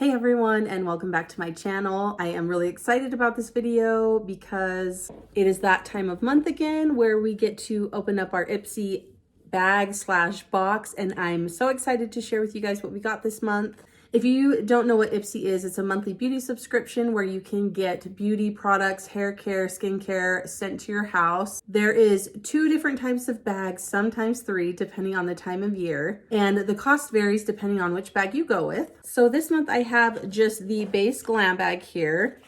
Hey everyone, and welcome back to my channel. I am really excited about this video because it is that time of month again where we get to open up our IPSY bag slash box, and I'm so excited to share with you guys what we got this month. If you don't know what IPSY is, it's a monthly beauty subscription where you can get beauty products, hair care, skincare sent to your house. There is 2 different types of bags, sometimes 3, depending on the time of year. And the cost varies depending on which bag you go with. So this month I have just the base Glam Bag here.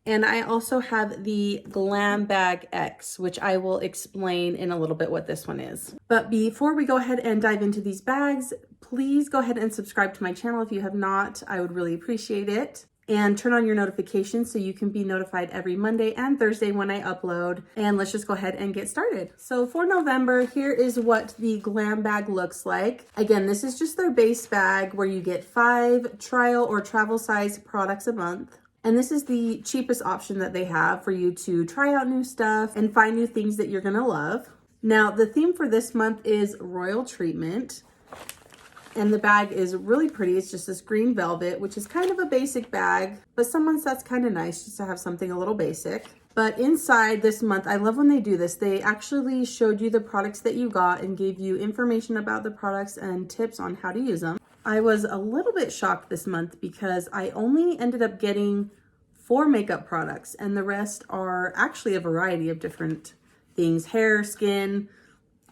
And I also have the Glam Bag X, which I will explain in a little bit what this one is. But before we go ahead and dive into these bags, please go ahead and subscribe to my channel if you have not. I would really appreciate it. And turn on your notifications so you can be notified every Monday and Thursday when I upload. And let's just go ahead and get started. So for November, here is what the Glam Bag looks like. Again, this is just their base bag where you get 5 trial or travel size products a month. And this is the cheapest option that they have for you to try out new stuff and find new things that you're gonna love. Now, the theme for this month is Royal Treatment. And the bag is really pretty. It's just this green velvet, which is kind of a basic bag, but someone's that's kind of nice just to have something a little basic. But inside this month, I love when they do this. They actually showed you the products that you got and gave you information about the products and tips on how to use them. I was a little bit shocked this month because I only ended up getting 4 makeup products, and the rest are actually a variety of different things, hair, skin.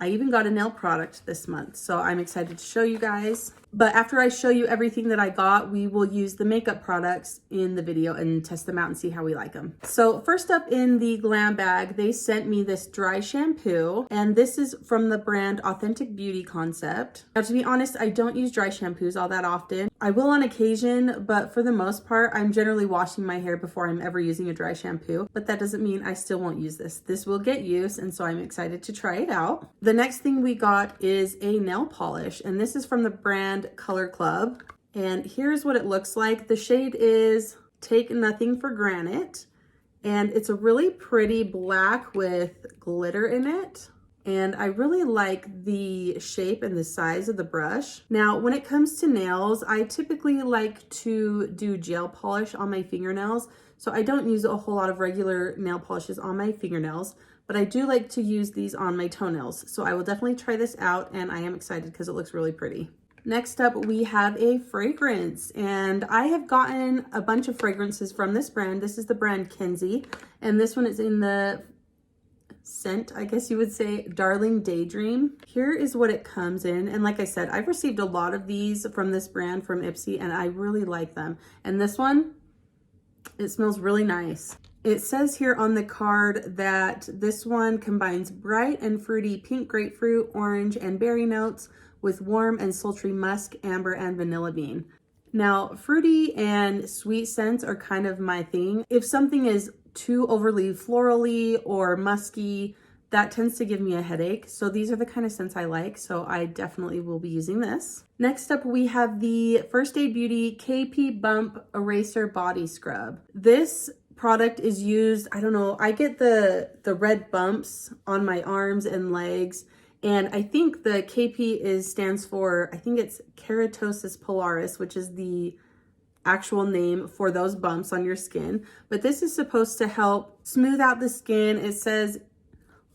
I even got a nail product this month, so I'm excited to show you guys. But after I show you everything that I got, we will use the makeup products in the video and test them out and see how we like them. So first up in the Glam Bag, they sent me this dry shampoo, and this is from the brand Authentic Beauty Concept. Now, to be honest, I don't use dry shampoos all that often. I will on occasion, but for the most part, I'm generally washing my hair before I'm ever using a dry shampoo. But that doesn't mean I still won't use this. This will get used, and so I'm excited to try it out. The next thing we got is a nail polish, and this is from the brand Color Club. And here's what it looks like. The shade is Take Nothing for Granted, and it's a really pretty black with glitter in it. And I really like the shape and the size of the brush. Now, when it comes to nails, I typically like to do gel polish on my fingernails. So I don't use a whole lot of regular nail polishes on my fingernails, but I do like to use these on my toenails. So I will definitely try this out, and I am excited because it looks really pretty. Next up, we have a fragrance, and I have gotten a bunch of fragrances from this brand. This is the brand Kenzie, and this one is in the scent, I guess you would say, Darling Daydream. Here is what it comes in, and like I said, I've received a lot of these from this brand, from IPSY, and I really like them. And this one, it smells really nice. It says here on the card that this one combines bright and fruity pink grapefruit, orange, and berry notes with warm and sultry musk, amber, and vanilla bean. Now, fruity and sweet scents are kind of my thing. If something is too overly florally or musky, that tends to give me a headache. So these are the kind of scents I like, so I definitely will be using this. Next up, we have the First Aid Beauty KP Bump Eraser Body Scrub. This product is used, I don't know, I get the red bumps on my arms and legs, and I think the KP stands for, I think it's keratosis pilaris, which is the actual name for those bumps on your skin. But this is supposed to help smooth out the skin. It says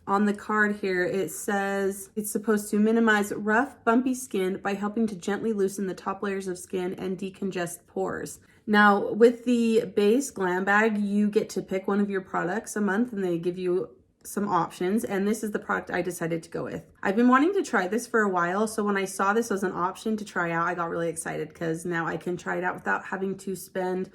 on the card here, it says it's supposed to minimize rough, bumpy skin by helping to gently loosen the top layers of skin and decongest pores. Now, with the base Glam Bag, you get to pick one of your products a month, and they give you some options, and this is the product I decided to go with. I've been wanting to try this for a while, so when I saw this as an option to try out, I got really excited because now I can try it out without having to spend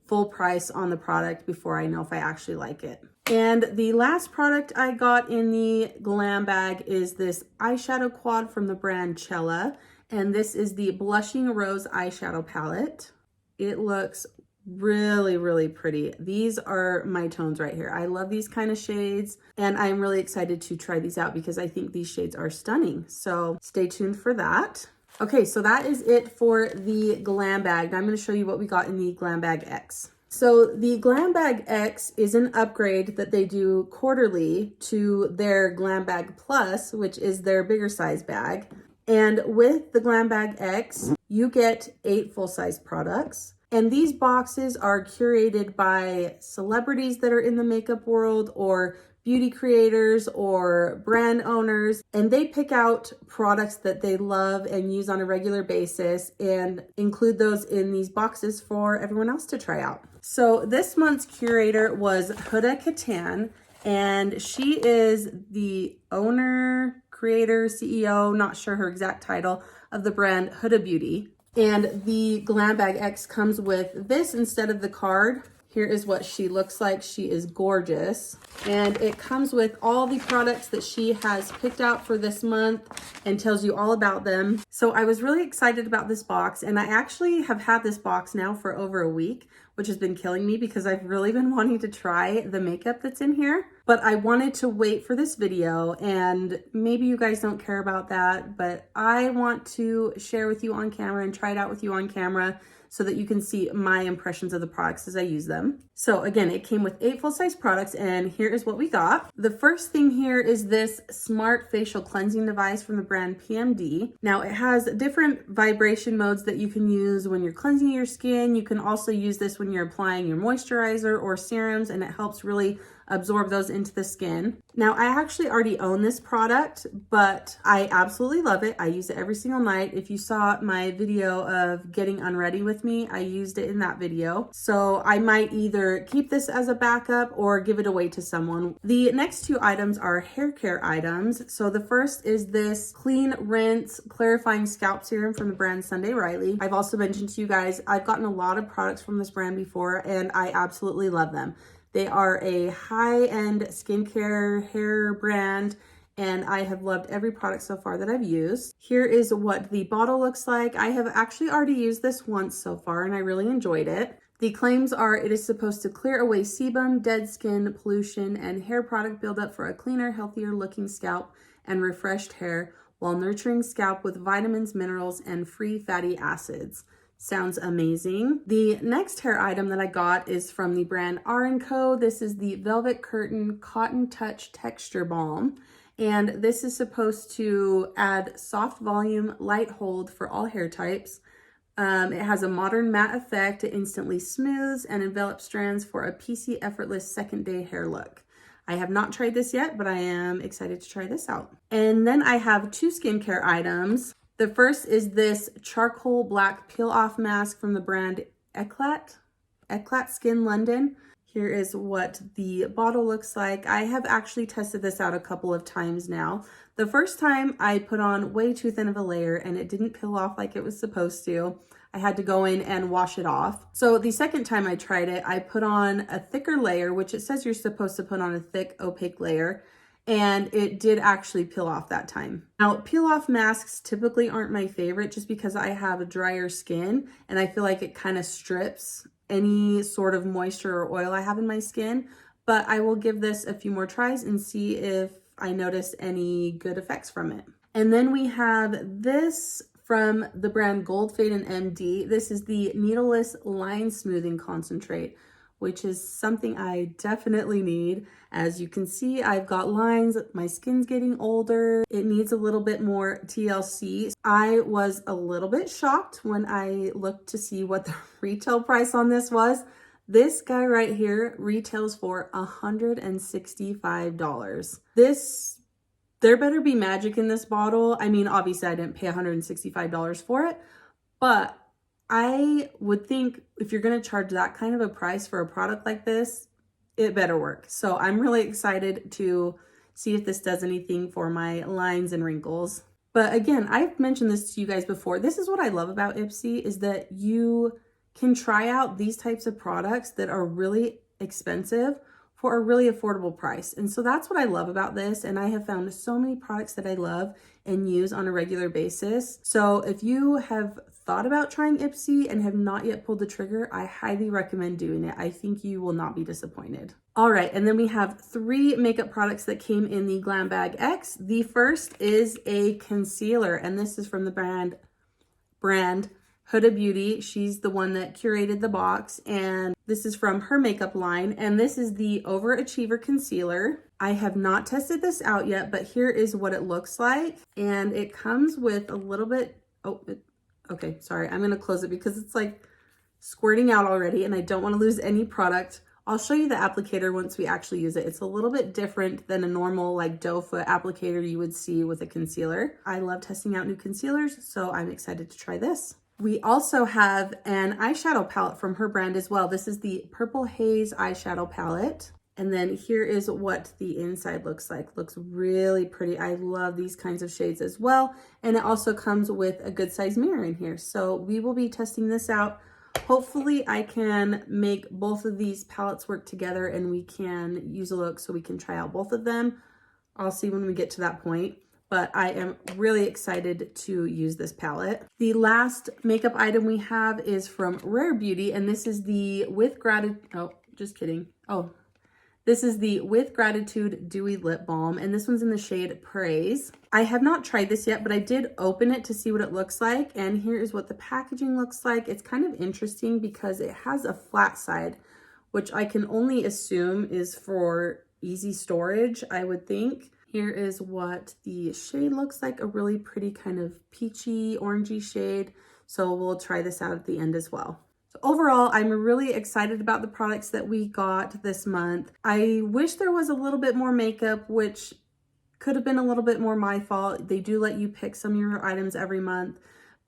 full price on the product before I know if I actually like it. And the last product I got in the Glam Bag is this eyeshadow quad from the brand CHELLA, and this is the Blushing Rose eyeshadow palette. It looks really, really pretty. These are my tones right here. I love these kind of shades, and I'm really excited to try these out because I think these shades are stunning. So stay tuned for that. Okay, so that is it for the Glam Bag. Now I'm going to show you what we got in the Glam Bag X. So the Glam Bag X is an upgrade that they do quarterly to their Glam Bag Plus, which is their bigger size bag. And with the Glam Bag X, you get 8 full-size products. And these boxes are curated by celebrities that are in the makeup world or beauty creators or brand owners, and they pick out products that they love and use on a regular basis and include those in these boxes for everyone else to try out. So this month's curator was HUDA Katan, and she is the owner, creator, CEO, not sure her exact title, of the brand HUDA Beauty. And the Glam Bag X comes with this instead of the card. Here is what she looks like. She is gorgeous. And it comes with all the products that she has picked out for this month and tells you all about them. So I was really excited about this box, and I actually have had this box now for over a week, which has been killing me because I've really been wanting to try the makeup that's in here. But I wanted to wait for this video, and maybe you guys don't care about that, but I want to share with you on camera and try it out with you on camera so that you can see my impressions of the products as I use them. So again, it came with 8 full-size products, and here is what we got. The first thing here is this smart facial cleansing device from the brand PMD. Now it has different vibration modes that you can use when you're cleansing your skin. You can also use this when you're applying your moisturizer or serums, and it helps really absorb those into the skin. Now, I actually already own this product, but I absolutely love it. I use it every single night. If you saw my video of getting unready with me, I used it in that video. So I might either keep this as a backup or give it away to someone. The next 2 items are hair care items. So the first is this Clean Rinse Clarifying Scalp Serum from the brand Sunday Riley. I've also mentioned to you guys, I've gotten a lot of products from this brand before, and I absolutely love them. They are a high-end skincare hair brand, and I have loved every product so far that I've used. Here is what the bottle looks like. I have actually already used this once so far, and I really enjoyed it. The claims are it is supposed to clear away sebum, dead skin, pollution, and hair product buildup for a cleaner, healthier looking scalp and refreshed hair while nurturing scalp with vitamins, minerals, and free fatty acids. Sounds amazing. The next hair item that I got is from the brand R & Co. This is the Velvet Curtain Cotton Touch Texture Balm. And this is supposed to add soft volume, light hold for all hair types. It has a modern matte effect. It instantly smooths and envelops strands for a piecey, effortless second day hair look. I have not tried this yet, but I am excited to try this out. And then I have 2 skincare items. The first is this charcoal black peel off mask from the brand Eclat Skin London. Here is what the bottle looks like. I have actually tested this out a couple of times now. The first time I put on way too thin of a layer and it didn't peel off like it was supposed to. I had to go in and wash it off. So the second time I tried it, I put on a thicker layer, which it says you're supposed to put on a thick opaque layer. And it did actually peel off that time. Now, peel off masks typically aren't my favorite just because I have a drier skin and I feel like it kind of strips any sort of moisture or oil I have in my skin. But I will give this a few more tries and see if I notice any good effects from it. And then we have this from the brand Gold Fade and MD. This is the Needleless Line Smoothing Concentrate, which is something I definitely need. As you can see, I've got lines, my skin's getting older. It needs a little bit more TLC. I was a little bit shocked when I looked to see what the retail price on this was. This guy right here retails for $165. There better be magic in this bottle. I mean, obviously I didn't pay $165 for it, but I would think if you're going to charge that kind of a price for a product like this, it better work. So I'm really excited to see if this does anything for my lines and wrinkles. But again, I've mentioned this to you guys before. This is what I love about IPSY is that you can try out these types of products that are really expensive for a really affordable price. And so that's what I love about this. And I have found so many products that I love and use on a regular basis. So if you have thought about trying IPSY and have not yet pulled the trigger, I highly recommend doing it. I think you will not be disappointed. All right, and then we have 3 makeup products that came in the Glam Bag X. The first is a concealer, and this is from the brand HUDA Beauty. She's the one that curated the box, and this is from her makeup line, and this is the Overachiever Concealer. I have not tested this out yet, but here is what it looks like. And it comes with a little bit, okay, sorry. I'm gonna close it because it's like squirting out already and I don't wanna lose any product. I'll show you the applicator once we actually use it. It's a little bit different than a normal like doe foot applicator you would see with a concealer. I love testing out new concealers, so I'm excited to try this. We also have an eyeshadow palette from her brand as well. This is the Purple Haze eyeshadow palette. And then here is what the inside looks like. Looks really pretty. I love these kinds of shades as well. And it also comes with a good size mirror in here. So we will be testing this out. Hopefully I can make both of these palettes work together and we can use a look so we can try out both of them. I'll see when we get to that point, but I am really excited to use this palette. The last makeup item we have is from Rare Beauty, and this is the With Gratitude, oh, just kidding. Oh, this is the With Gratitude Dewy Lip Balm, and this one's in the shade Praise. I have not tried this yet, but I did open it to see what it looks like, and here is what the packaging looks like. It's kind of interesting because it has a flat side, which I can only assume is for easy storage, I would think. Here is what the shade looks like, a really pretty kind of peachy, orangey shade. So we'll try this out at the end as well. So overall, I'm really excited about the products that we got this month. I wish there was a little bit more makeup, which could have been a little bit more my fault. They do let you pick some of your items every month,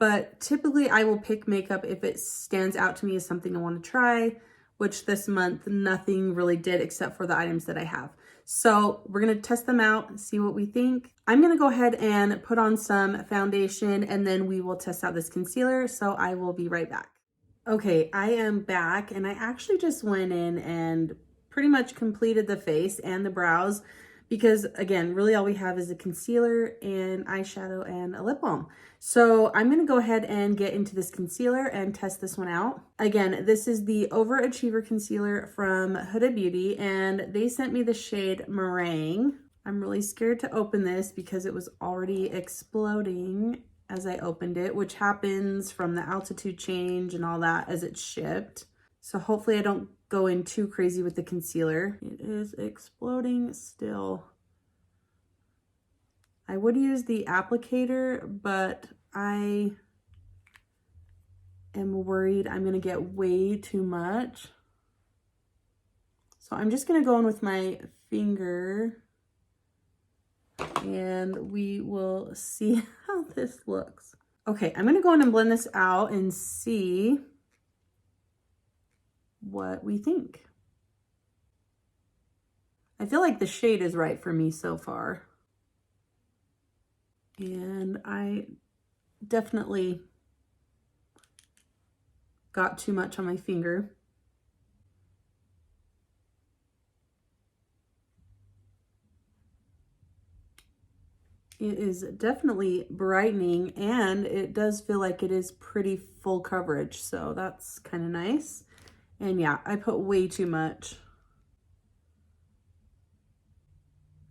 but typically I will pick makeup if it stands out to me as something I want to try, which this month nothing really did except for the items that I have. So we're going to test them out, see what we think. I'm going to go ahead and put on some foundation and then we will test out this concealer. So I will be right back. Okay, I am back and I actually just went in and pretty much completed the face and the brows because again, really all we have is a concealer and eyeshadow and a lip balm. So I'm gonna go ahead and get into this concealer and test this one out. Again, this is the Overachiever concealer from Huda Beauty and they sent me the shade Meringue. I'm really scared to open this because it was already exploding as I opened it, which happens from the altitude change and all that as it's shipped. So hopefully I don't go in too crazy with the concealer. It is exploding still. I would use the applicator, but I am worried I'm gonna get way too much. So I'm just gonna go in with my finger and we will see how this looks. Okay, I'm gonna go in and blend this out and see what we think. I feel like the shade is right for me so far. And I definitely got too much on my finger. It is definitely brightening and it does feel like it is pretty full coverage. So that's kind of nice. And yeah, I put way too much.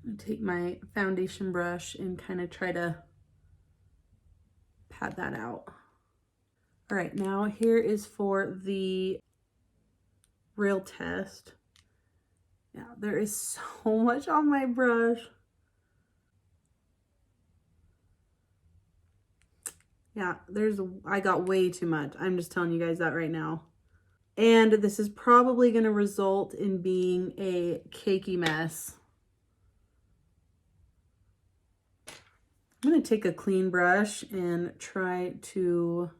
I take my foundation brush and kind of try to pat that out. All right, now here is for the real test. Yeah, there is so much on my brush. Yeah, I got way too much. I'm just telling you guys that right now. And this is probably going to result in being a cakey mess. I'm going to take a clean brush and try to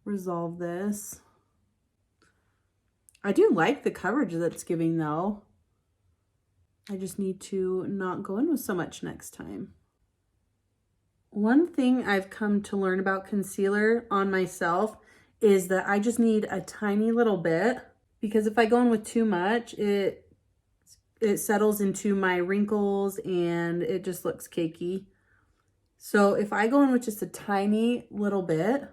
resolve this. I do like the coverage that's giving though. I just need to not go in with so much next time. One thing I've come to learn about concealer on myself is that I just need a tiny little bit, because if I go in with too much, it settles into my wrinkles and it just looks cakey. So if I go in with just a tiny little bit,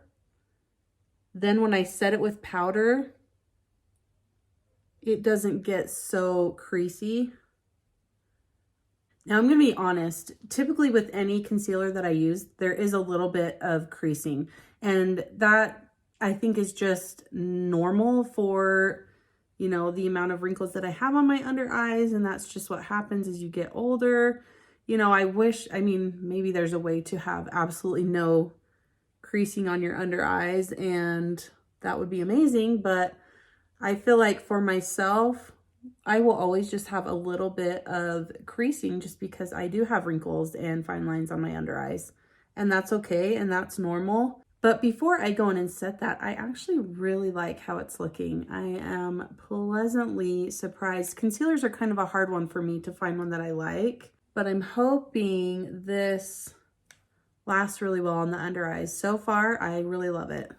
then when I set it with powder, it doesn't get so creasy. Now I'm going to be honest, typically with any concealer that I use, there is a little bit of creasing, and that I think is just normal for you know, the amount of wrinkles that I have on my under eyes, and that's just what happens as you get older. You know, I mean, maybe there's a way to have absolutely no creasing on your under eyes, and that would be amazing, but I feel like for myself, I will always just have a little bit of creasing just because I do have wrinkles and fine lines on my under eyes, and that's okay and that's normal. But before I go in and set that, I actually really like how it's looking. I am pleasantly surprised. Concealers are kind of a hard one for me to find one that I like, but I'm hoping this lasts really well on the under eyes. So far, I really love it.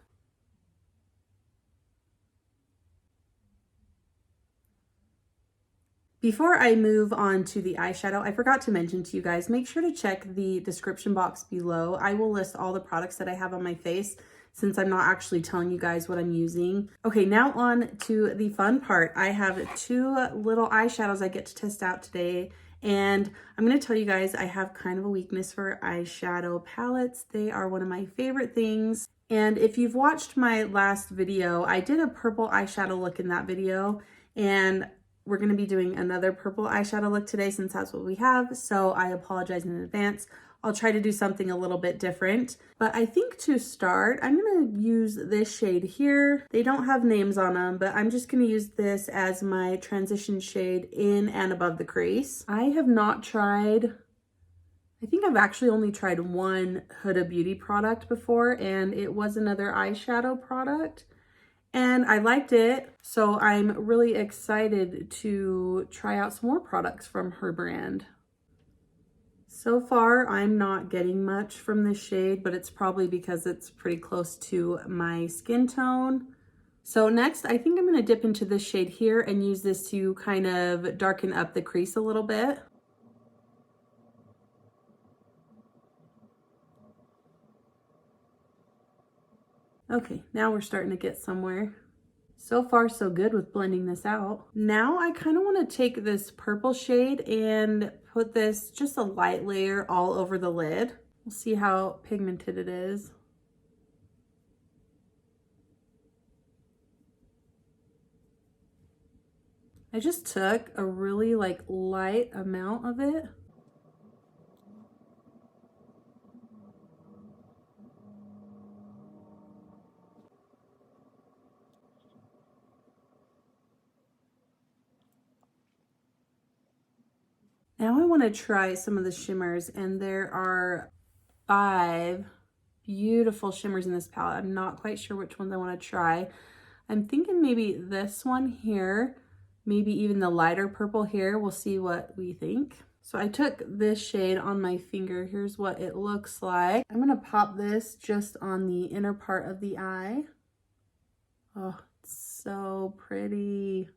Before I move on to the eyeshadow, I forgot to mention to you guys, make sure to check the description box below. I will list all the products that I have on my face since I'm not actually telling you guys what I'm using. Okay, now on to the fun part. I have 2 little eyeshadows I get to test out today. And I'm going to tell you guys, I have kind of a weakness for eyeshadow palettes. They are one of my favorite things. And if you've watched my last video, I did a purple eyeshadow look in that video. And we're going to be doing another purple eyeshadow look today since that's what we have. So I apologize in advance. I'll try to do something a little bit different. But I think to start, I'm going to use this shade here. They don't have names on them, but I'm just going to use this as my transition shade in and above the crease. I have not tried, I think I've actually only tried one Huda Beauty product before, and it was another eyeshadow product. And I liked it, so I'm really excited to try out some more products from her brand. So far, I'm not getting much from this shade, but it's probably because it's pretty close to my skin tone. So next, I think I'm going to dip into this shade here and use this to kind of darken up the crease a little bit. Okay, now we're starting to get somewhere. So far, so good with blending this out. Now I kind of want to take this purple shade and put this just a light layer all over the lid. We'll see how pigmented it is. I just took a really light amount of it. Now I want to try some of the shimmers, and there are 5 beautiful shimmers in this palette. I'm not quite sure which ones I want to try. I'm thinking maybe this one here, maybe even the lighter purple here. We'll see what we think. So I took this shade on my finger. Here's what it looks like. I'm going to pop this just on the inner part of the eye. Oh, it's so pretty.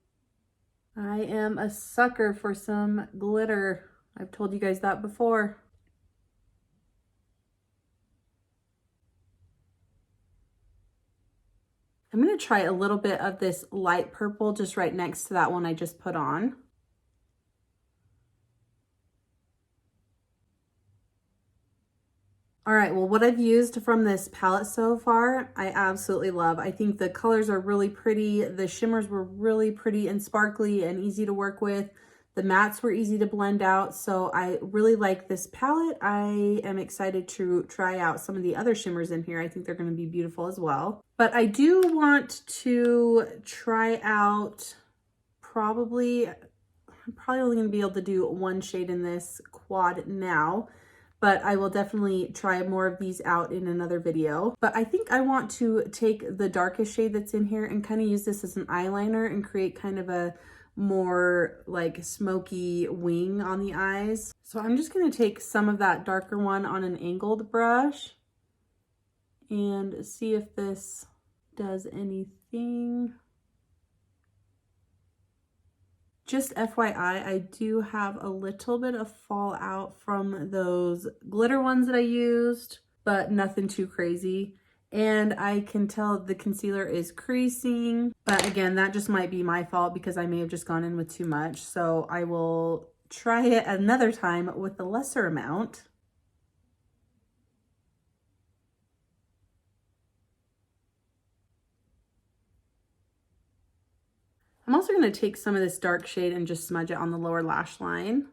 I am a sucker for some glitter. I've told you guys that before. I'm going to try a little bit of this light purple just right next to that one I just put on. All right, well, what I've used from this palette so far, I absolutely love. I think the colors are really pretty. The shimmers were really pretty and sparkly and easy to work with. The mattes were easy to blend out, so I really like this palette. I am excited to try out some of the other shimmers in here. I think they're going to be beautiful as well. But I do want to try out I'm probably only going to be able to do one shade in this quad now, but I will definitely try more of these out in another video. But I think I want to take the darkest shade that's in here and kind of use this as an eyeliner and create kind of a more like smoky wing on the eyes. So I'm just going to take some of that darker one on an angled brush and see if this does anything. Just FYI, I do have a little bit of fallout from those glitter ones that I used, but nothing too crazy. And I can tell the concealer is creasing, but again, that just might be my fault because I may have just gone in with too much. So I will try it another time with a lesser amount. I'm also going to take some of this dark shade and just smudge it on the lower lash line.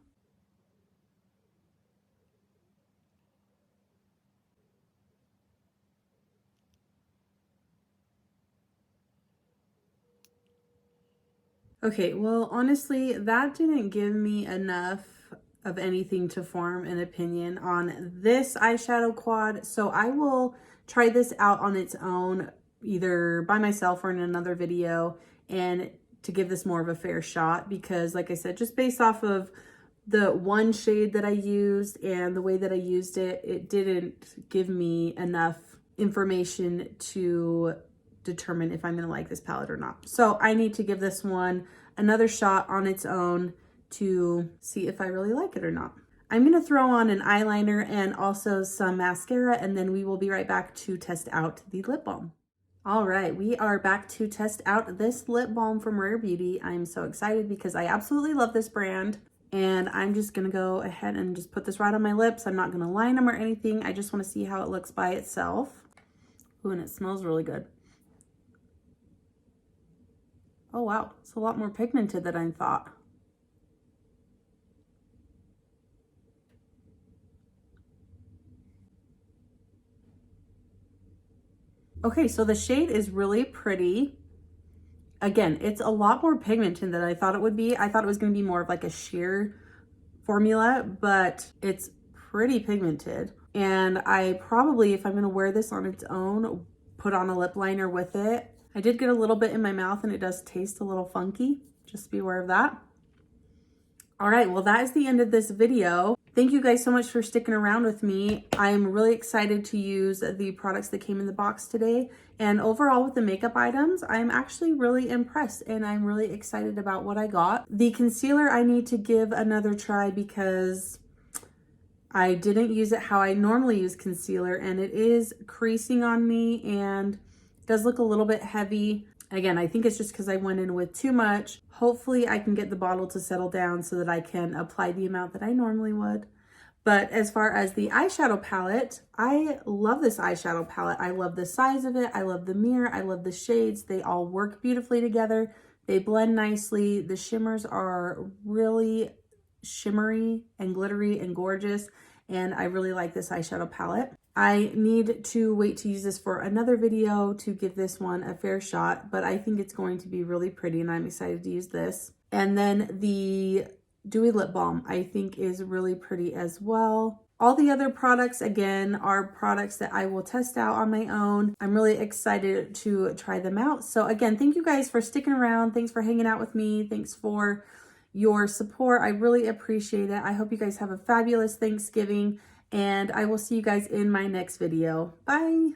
Okay, well, honestly, that didn't give me enough of anything to form an opinion on this eyeshadow quad, so I will try this out on its own, either by myself or in another video, and to give this more of a fair shot, because like I said, just based off of the one shade that I used and the way that I used it, it didn't give me enough information to determine if I'm gonna like this palette or not. So I need to give this one another shot on its own to see if I really like it or not. I'm gonna throw on an eyeliner and also some mascara, and then we will be right back to test out the lip balm. All right, we are back to test out this lip balm from Rare Beauty. I'm so excited because I absolutely love this brand, and I'm just gonna go ahead and just put this right on my lips. I'm not gonna line them or anything. I just wanna see how it looks by itself. Ooh, and it smells really good. Oh wow, it's a lot more pigmented than I thought. Okay, so the shade is really pretty. Again, it's a lot more pigmented than I thought it would be. I thought it was gonna be more of like a sheer formula, but it's pretty pigmented. And I probably, if I'm gonna wear this on its own, put on a lip liner with it. I did get a little bit in my mouth and it does taste a little funky. Just be aware of that. All right, well, that is the end of this video. Thank you guys so much for sticking around with me. I'm really excited to use the products that came in the box today. And overall with the makeup items, I'm actually really impressed and I'm really excited about what I got. The concealer I need to give another try because I didn't use it how I normally use concealer, and it is creasing on me and does look a little bit heavy. Again, I think it's just because I went in with too much. Hopefully I can get the bottle to settle down so that I can apply the amount that I normally would. But as far as the eyeshadow palette, I love this eyeshadow palette. I love the size of it. I love the mirror. I love the shades. They all work beautifully together. They blend nicely. The shimmers are really shimmery and glittery and gorgeous. And I really like this eyeshadow palette. I need to wait to use this for another video to give this one a fair shot, but I think it's going to be really pretty and I'm excited to use this. And then the Dewy lip balm I think is really pretty as well. All the other products, again, are products that I will test out on my own. I'm really excited to try them out. So again, thank you guys for sticking around. Thanks for hanging out with me. Thanks for your support. I really appreciate it. I hope you guys have a fabulous Thanksgiving, and I will see you guys in my next video. Bye.